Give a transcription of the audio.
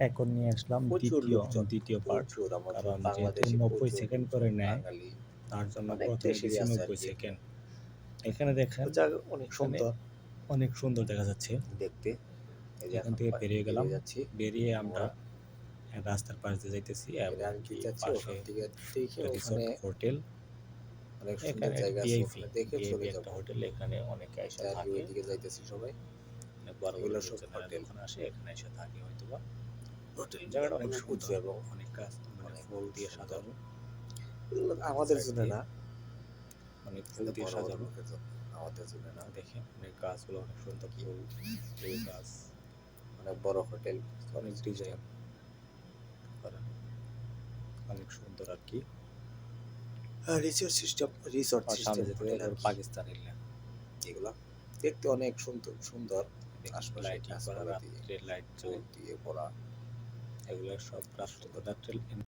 এখন নিয়ে আসলাম প্রচুর লোকজন, দ্বিতীয় পার্ট। প্রচুর আমাদের কারণ যেহেতু বাংলাদেশে ৯০ প্রচুর সেকেন্ড লোকজন, করে নেয়, বাঙালি তার জন্য অনেক ১ম এ দেশেরই দিছি আছে আর ৯০ কি এখানে। সেকেন্ড। এখানে দেখেন, জায়গা অনেক এখানে সুন্দর অনেক সুন্দর দেখা যাচ্ছে। দেখতে। এই যে এখান এখন থেকে বেরিয়ে গেলাম। বেরিয়ে যাচ্ছি বেরিয়ে আমরা আমরা। রাস্তার পাশ দিয়ে যাইতেছি এটা এবং আমি কি যাচ্ছি পাশে ওখান থেকে দেখে একটা ওখানে রিসোর্ট হোটেল। অনেক সুন্দর এখানে একটা জায়গা আছে, ভিআইপি ওখানে দেখে চলে একটা যাব। হোটেল। এখানে অনেকে এসে তাই আর কি থাকে। ওইদিকে যাইতেছি সবাই। অনেক বড় বড় এগুলো সব লোকজনেরা হোটেল, যখন আসে এখানে এসে থাকে হয়তোবা। হোটেলগুলো জায়গাটা অনেক অনেক উঁচু সুন্দর, এবং অনেক গাছ মানে অনেক ফুল দিয়ে সুন্দর। সাজানো। এগুলো আমাদের সাইড জন্য দিয়ে না, অনেক ফুল এগুলো দিয়ে বড় বড় সাজানো। লোকের জন্য, আমাদের জন্য না। দেখেন অনেক গাছগুলো অনেক সুন্দর, কি ফুল গাছ, অনেক বড় হোটেল অনেক সিস্টেম। ডিজাইন করা, অনেক সুন্দর আর কি। রিসোর্ট আর সামনে সিস্টেম যেতে হোটেল আর এবার কি। পাকিস্তানি ল্যান্ড। এগুলা দেখতে অনেক সুন্দর সুন্দর, দেখেন আশপাশে লাইটিং করা, গাছপালা দিয়ে রাত্রে লাইট লাইট দিয়ে ভরা। এগুলো সব রাত্রে